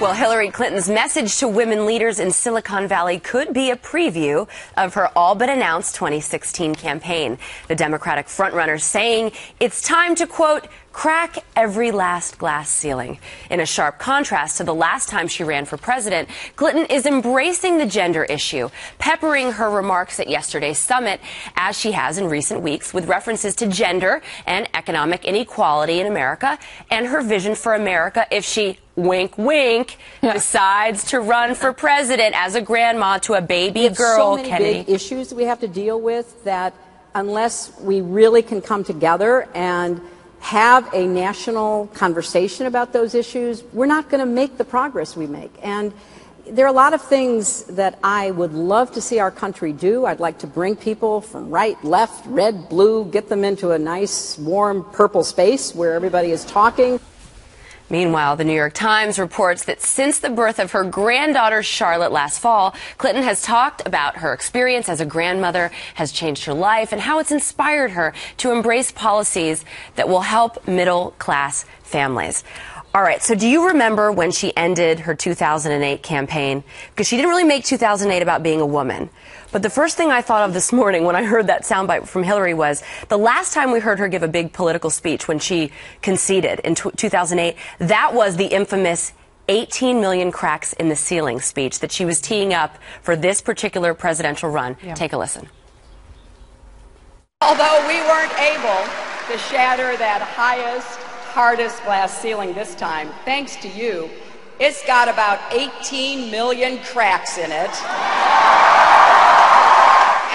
Well, Hillary Clinton's message to women leaders in Silicon Valley could be a preview of her all-but-announced 2016 campaign. The Democratic frontrunner saying it's time to, quote, crack every last glass ceiling. In a sharp contrast to the last time she ran for president, Clinton is embracing the gender issue, peppering her remarks at yesterday's summit, as she has in recent weeks, with references to gender and economic inequality in America and her vision for America if she, wink, wink, decides to run for president as a grandma to a baby girl. So many big issues that we have to deal with that unless we really can come together and have a national conversation about those issues, we're not going to make the progress we make. And there are a lot of things that I would love to see our country do. I'd like to bring people from right, left, red, blue, get them into a nice, warm, purple space where everybody is talking. Meanwhile, the New York Times reports that since the birth of her granddaughter Charlotte last fall, Clinton has talked about her experience as a grandmother has changed her life and how it's inspired her to embrace policies that will help middle-class families. All right, so do you remember when she ended her 2008 campaign? Because she didn't really make 2008 about being a woman. But the first thing I thought of this morning when I heard that soundbite from Hillary was the last time we heard her give a big political speech when she conceded in 2008, that was the infamous 18 million cracks in the ceiling speech that she was teeing up for this particular presidential run. Yeah. Take a listen. Although we weren't able to shatter that hardest glass ceiling this time, thanks to you, it's got about 18 million cracks in it.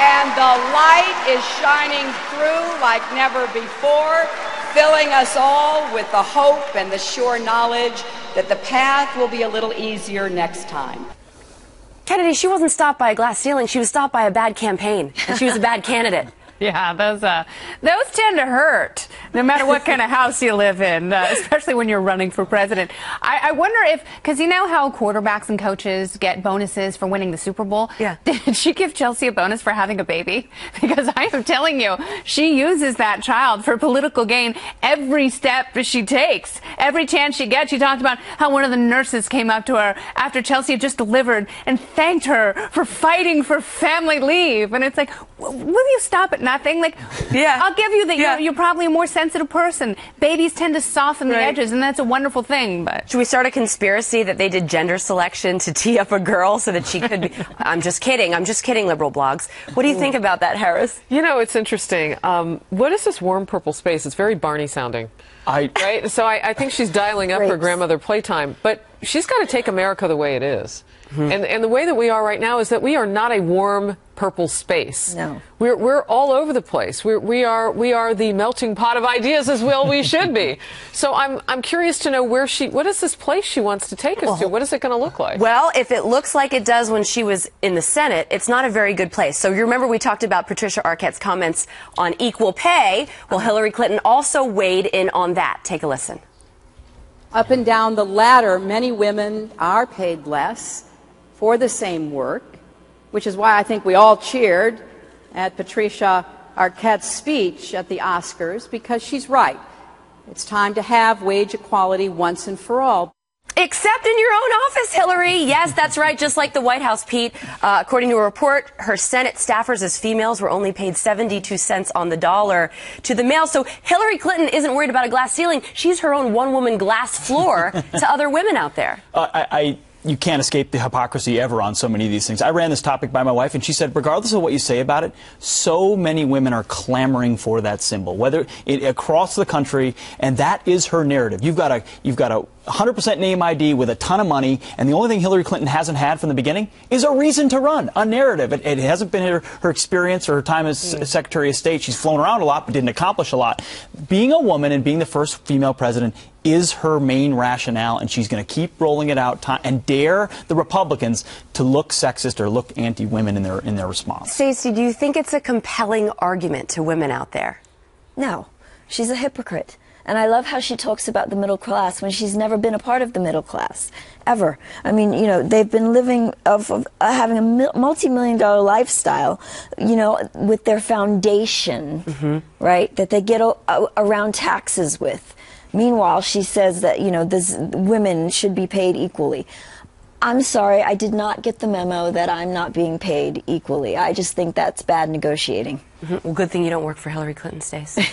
And the light is shining through like never before, filling us all with the hope and the sure knowledge that the path will be a little easier next time. Kennedy, she wasn't stopped by a glass ceiling. She was stopped by a bad campaign. And she was a bad candidate. Yeah, those tend to hurt, no matter what kind of house you live in, especially when you're running for president. I wonder if, because you know how quarterbacks and coaches get bonuses for winning the Super Bowl? Yeah. Did she give Chelsea a bonus for having a baby? Because I am telling you, she uses that child for political gain every step she takes. Every chance she gets. She talked about how one of the nurses came up to her after Chelsea had just delivered and thanked her for fighting for family leave. And it's like, will you stop at nothing? Like, yeah, I'll give you that you're probably a more sensitive person. Babies tend to soften the edges, and that's a wonderful thing. But should we start a conspiracy that they did gender selection to tee up a girl so that she could be... I'm just kidding, liberal blogs. What do you think about that, Harris? You know, it's interesting. What is this warm purple space? It's very Barney sounding. Right? So I think she's dialing up her grandmother playtime, but she's got to take America the way it is. Mm-hmm. And the way that we are right now is that we are not a warm purple space. No. We're all over the place. We are the melting pot of ideas as well we should be. So I'm curious to know what is this place she wants to take us to? What is it going to look like? Well, if it looks like it does when she was in the Senate, it's not a very good place. So you remember we talked about Patricia Arquette's comments on equal pay. Well, Hillary Clinton also weighed in on that. Take a listen. Up and down the ladder, many women are paid less for the same work, which is why I think we all cheered at Patricia Arquette's speech at the Oscars, because she's right. It's time to have wage equality once and for all. Except in your own office, Hillary. Yes, that's right, just like the White House, Pete. According to a report, her Senate staffers as females were only paid 72 cents on the dollar to the male. So Hillary Clinton isn't worried about a glass ceiling. She's her own one-woman glass floor to other women out there. You can't escape the hypocrisy ever on so many of these things. I ran this topic by my wife, and she said, regardless of what you say about it, so many women are clamoring for that symbol, whether across the country, and that is her narrative. You've got a 100% name ID with a ton of money, and the only thing Hillary Clinton hasn't had from the beginning is a reason to run, a narrative. It hasn't been her experience or her time as Secretary of State. She's flown around a lot but didn't accomplish a lot. Being a woman and being the first female president is her main rationale, and she's going to keep rolling it out and dare the Republicans to look sexist or look anti-women in their response. Stacey, do you think it's a compelling argument to women out there? No. She's a hypocrite. And I love how she talks about the middle class when she's never been a part of the middle class, ever. I mean, you know, they've been living of having a multi-million-dollar lifestyle, you know, with their foundation, right, that they get around taxes with. Meanwhile, she says that, you know, women should be paid equally. I'm sorry, I did not get the memo that I'm not being paid equally. I just think that's bad negotiating. Well, good thing you don't work for Hillary Clinton, Stacey.